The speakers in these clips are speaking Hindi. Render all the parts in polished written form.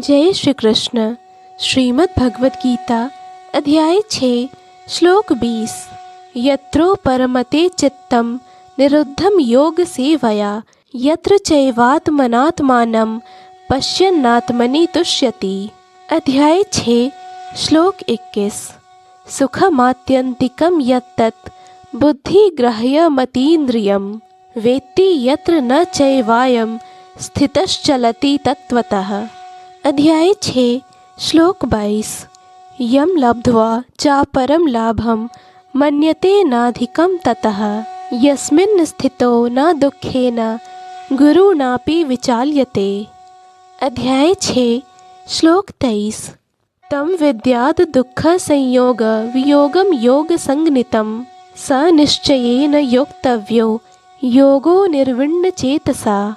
जय श्री कृष्ण। श्रीमद् भगवद गीता अध्याय 6 श्लोक 20। यत्रो परमते चित्तम निरुद्धम योग सेवया यत्र चैवात्मनात्मानं पश्यन्नात्मनि तुष्यति। अध्याय 6 श्लोक 21। सुखमात्यन्तिकं यत्तत् बुद्धिग्राह्यमतीन्द्रियं वेत्ति यत्र न चैवायं स्थितश्चलति तत्त्वतः। अध्याय 6 श्लोक 22। यम लब्ध्वा चापरं लाभं मन्यते नाधिकं ततः यस्मिन् स्थितो न दुःखेन गुरुणापि विचाल्यते। अध्याय 6 श्लोक 23। तं विद्यात् दुःख संयोग वियोगं योग संगनितं स निश्चयेन योक्तव्यो योगो निर्विण्ण चेतसा।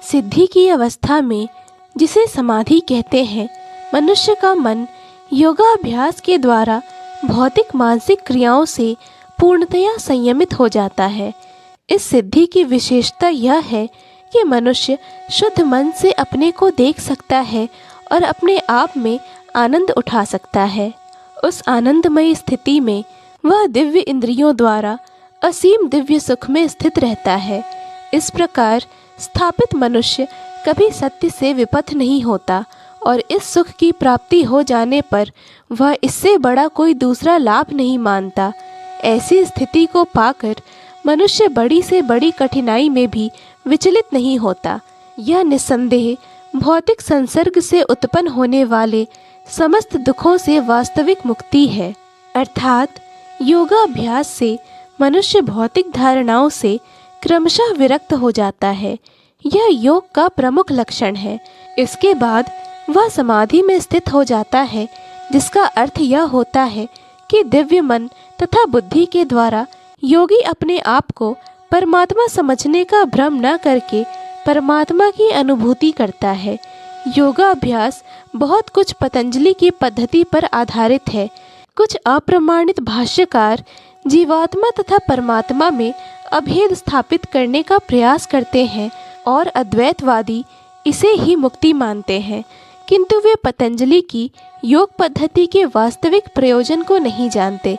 सिद्धि की अवस्था में, जिसे समाधि कहते हैं, मनुष्य का मन योगाभ्यास के द्वारा भौतिक मानसिक क्रियाओं से पूर्णतया संयमित हो जाता है। इस सिद्धि की विशेषता यह है कि मनुष्य शुद्ध मन से अपने को देख सकता है और अपने आप में आनंद उठा सकता है। उस आनंदमयी स्थिति में वह दिव्य इंद्रियों द्वारा असीम दिव्य सुख में स्थित रहता है। इस प्रकार स्थापित मनुष्य कभी सत्य से विपथ नहीं होता और इस सुख की प्राप्ति हो जाने पर वह इससे बड़ा कोई दूसरा लाभ नहीं मानता। ऐसी स्थिति को पाकर मनुष्य बड़ी से बड़ी कठिनाई में भी विचलित नहीं होता। यह निस्संदेह भौतिक संसर्ग से उत्पन्न होने वाले समस्त दुखों से वास्तविक मुक्ति है। अर्थात योगाभ्यास से मनुष्य भौतिक धारणाओं से क्रमशः विरक्त हो जाता है। यह योग का प्रमुख लक्षण है। इसके बाद वह समाधि में स्थित हो जाता है, जिसका अर्थ यह होता है कि दिव्य मन तथा बुद्धि के द्वारा योगी अपने आप को परमात्मा समझने का भ्रम न करके परमात्मा की अनुभूति करता है। योगाभ्यास बहुत कुछ पतंजलि की पद्धति पर आधारित है। कुछ अप्रमाणित भाष्यकार जीवात्मा तथा परमात्मा में अभेद स्थापित करने का प्रयास करते हैं और अद्वैतवादी इसे ही मुक्ति मानते हैं, किंतु वे पतंजलि की योग पद्धति के वास्तविक प्रयोजन को नहीं जानते।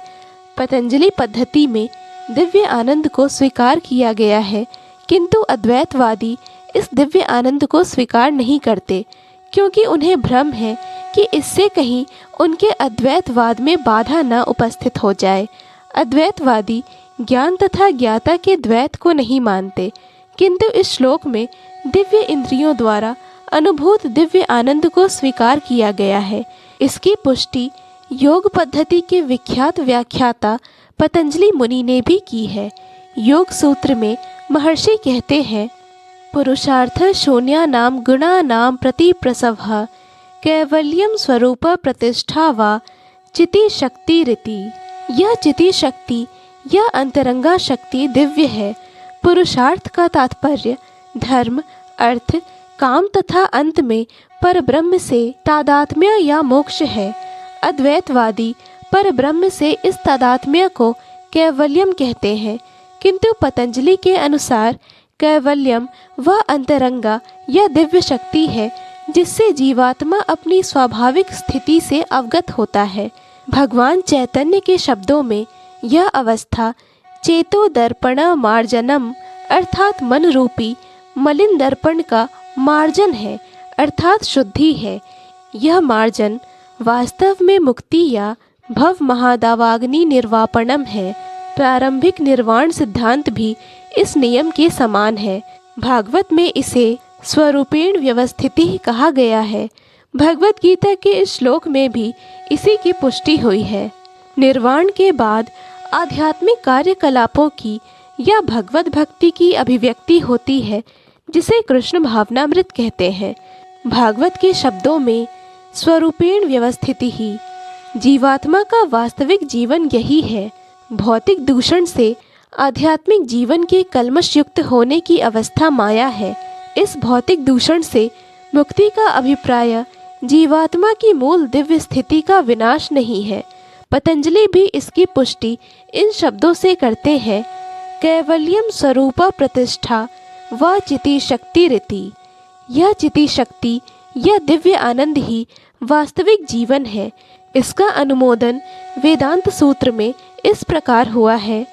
पतंजलि पद्धति में दिव्य आनंद को स्वीकार किया गया है, किंतु अद्वैतवादी इस दिव्य आनंद को स्वीकार नहीं करते, क्योंकि उन्हें भ्रम है कि इससे कहीं उनके अद्वैतवाद में बाधा न उपस्थित हो जाए। अद्वैतवादी ज्ञान तथा ज्ञाता के द्वैत को नहीं मानते, किंतु इस श्लोक में दिव्य इंद्रियों द्वारा अनुभूत दिव्य आनंद को स्वीकार किया गया है। इसकी पुष्टि योग पद्धति के विख्यात व्याख्याता पतंजलि मुनि ने भी की है। योग सूत्र में महर्षि कहते हैं, पुरुषार्थ शून्यानां गुणानां प्रतिप्रसवः कैवल्यं स्वरूप प्रतिष्ठा वा चिति शक्ति रीति। यह चिति शक्ति या अंतरंगा शक्ति दिव्य है। पुरुषार्थ का तात्पर्य धर्म, अर्थ, काम तथा अंत में परब्रह्म से तादात्म्य या मोक्ष है। अद्वैतवादी परब्रह्म से इस तादात्म्य को कैवल्यम कहते हैं, किंतु पतंजलि के अनुसार कैवल्यम वह अंतरंगा या दिव्य शक्ति है जिससे जीवात्मा अपनी स्वाभाविक स्थिति से अवगत होता है। भगवान चैतन्य के शब्दों में यह अवस्था चेतो दर्पण मार्जनम अर्थात मन रूपी मलिन दर्पण का मार्जन है, अर्थात शुद्धि है। यह मार्जन वास्तव में मुक्ति या भव महादावाग्नि निर्वापणम है। प्रारंभिक निर्वाण सिद्धांत भी इस नियम के समान है। भागवत में इसे स्वरूपेण व्यवस्थिति कहा गया है। भगवत गीता के इस श्लोक में भी इसी की पुष्टि हुई है। निर्वाण के बाद आध्यात्मिक कार्यकलापों की या भगवत भक्ति की अभिव्यक्ति होती है, जिसे कृष्ण भावनामृत कहते हैं। भागवत के शब्दों में स्वरूपेण व्यवस्थिति ही जीवात्मा का वास्तविक जीवन यही है। भौतिक दूषण से आध्यात्मिक जीवन के कल्मश युक्त होने की अवस्था माया है। इस भौतिक दूषण से मुक्ति का अभिप्राय जीवात्मा की मूल दिव्य स्थिति का विनाश नहीं है। पतंजलि भी इसकी पुष्टि इन शब्दों से करते हैं, कैवल्यम स्वरूप प्रतिष्ठा व चिति शक्ति रीति। यह चिति शक्ति यह दिव्य आनंद ही वास्तविक जीवन है। इसका अनुमोदन वेदांत सूत्र में इस प्रकार हुआ है,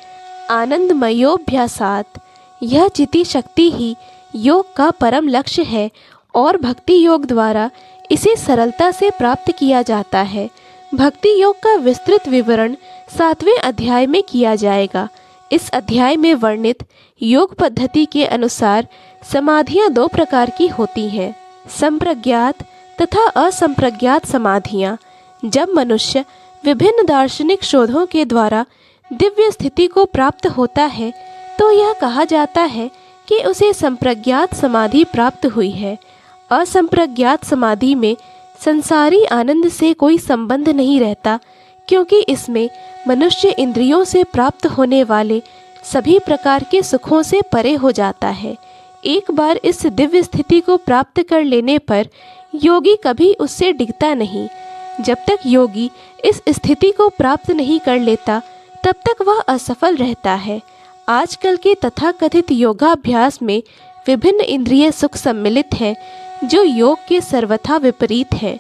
आनंदमयोभ्यासात्। यह चिति शक्ति ही योग का परम लक्ष्य है और भक्ति योग द्वारा इसे सरलता से प्राप्त किया जाता है। भक्ति योग का विस्तृत विवरण 7वें अध्याय में किया जाएगा। इस अध्याय में वर्णित योग पद्धति के अनुसार समाधियां 2 प्रकार की होती हैं, संप्रज्ञात तथा असंप्रज्ञात समाधियां। जब मनुष्य विभिन्न दार्शनिक शोधों के द्वारा दिव्य स्थिति को प्राप्त होता है तो यह कहा जाता है कि उसे संप्रज्ञात समाधि प्राप्त हुई है। असंप्रज्ञात समाधि में संसारी आनंद से कोई संबंध नहीं रहता, क्योंकि इसमें मनुष्य इंद्रियों से प्राप्त होने वाले सभी प्रकार के सुखों से परे हो जाता है। एक बार इस दिव्य स्थिति को प्राप्त कर लेने पर योगी कभी उससे डिगता नहीं। जब तक योगी इस स्थिति को प्राप्त नहीं कर लेता तब तक वह असफल रहता है। आजकल के तथाकथित योगाभ्यास में विभिन्न इंद्रिय सुख सम्मिलित हैं जो योग के सर्वथा विपरीत है।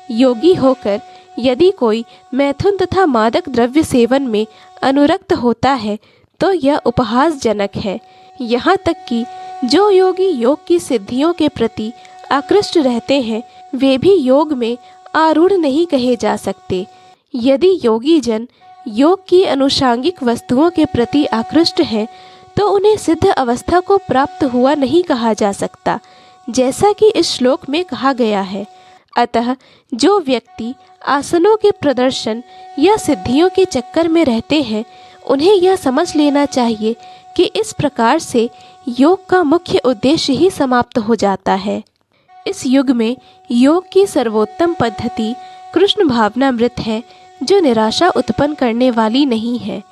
योगी होकर यदि कोई मैथुन तथा मादक द्रव्य सेवन में अनुरक्त होता है तो यह उपहासजनक है। यहाँ तक कि जो योगी योग की सिद्धियों के प्रति आकृष्ट रहते हैं वे भी योग में आरूढ़ नहीं कहे जा सकते। यदि योगी जन योग की अनुषांगिक वस्तुओं के प्रति आकृष्ट हैं तो उन्हें सिद्ध अवस्था को प्राप्त हुआ नहीं कहा जा सकता, जैसा कि इस श्लोक में कहा गया है। अतः जो व्यक्ति आसनों के प्रदर्शन या सिद्धियों के चक्कर में रहते हैं उन्हें यह समझ लेना चाहिए कि इस प्रकार से योग का मुख्य उद्देश्य ही समाप्त हो जाता है। इस युग में योग की सर्वोत्तम पद्धति कृष्ण भावनामृत है, जो निराशा उत्पन्न करने वाली नहीं है।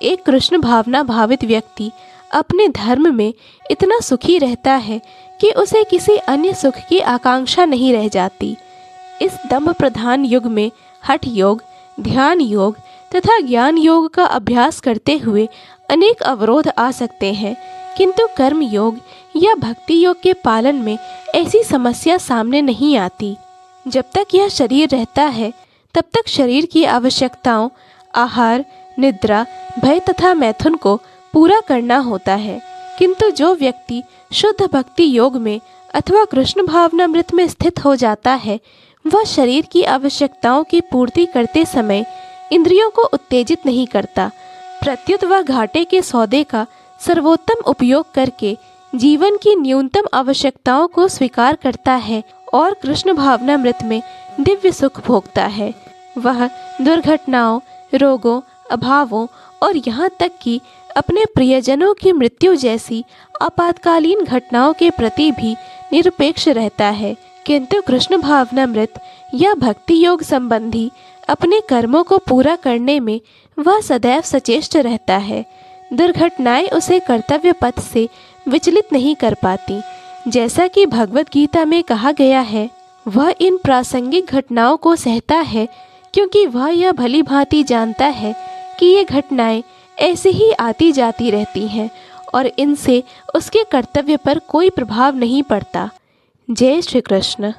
एक कृष्ण भावना भावित व्यक्ति अपने धर्म में इतना सुखी रहता है कि उसे किसी अन्य सुख की आकांक्षा नहीं रह जाती। इस दंभ प्रधान युग में हठ योग, ध्यान योग तथा ज्ञान योग का अभ्यास करते हुए अनेक अवरोध आ सकते हैं, किंतु कर्म योग या भक्ति योग के पालन में ऐसी समस्या सामने नहीं आती। जब तक यह शरीर रहता है तब तक शरीर की आवश्यकताओं आहार, निद्रा, भय तथा मैथुन को पूरा करना होता है, किंतु जो व्यक्ति शुद्ध भक्ति योग में अथवा कृष्ण भावनामृत में स्थित हो जाता है वह शरीर की आवश्यकताओं की पूर्ति करते समय इंद्रियों को उत्तेजित नहीं करता, प्रत्युत वह घाटे के सौदे का सर्वोत्तम उपयोग करके जीवन की न्यूनतम आवश्यकताओं को स्वीकार करता है और कृष्ण भावनामृत में दिव्य सुख भोगता है। वह दुर्घटनाओं, रोगों, अभावों और यहाँ तक कि अपने प्रियजनों की मृत्यु जैसी आपातकालीन घटनाओं के प्रति भी निरपेक्ष रहता है, किंतु कृष्ण भावनामृत या भक्ति योग संबंधी अपने कर्मों को पूरा करने में वह सदैव सचेष्ट रहता है। दुर्घटनाएं उसे कर्तव्य पथ से विचलित नहीं कर पाती। जैसा कि भगवत गीता में कहा गया है, वह इन प्रासंगिक घटनाओं को सहता है क्योंकि वह यह भली भांति जानता है कि ये घटनाएं ऐसे ही आती जाती रहती हैं और इनसे उसके कर्तव्य पर कोई प्रभाव नहीं पड़ता। जय श्री कृष्ण।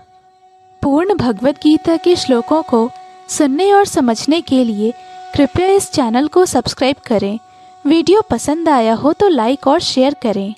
पूर्ण भगवत गीता के श्लोकों को सुनने और समझने के लिए कृपया इस चैनल को सब्सक्राइब करें। वीडियो पसंद आया हो तो लाइक और शेयर करें।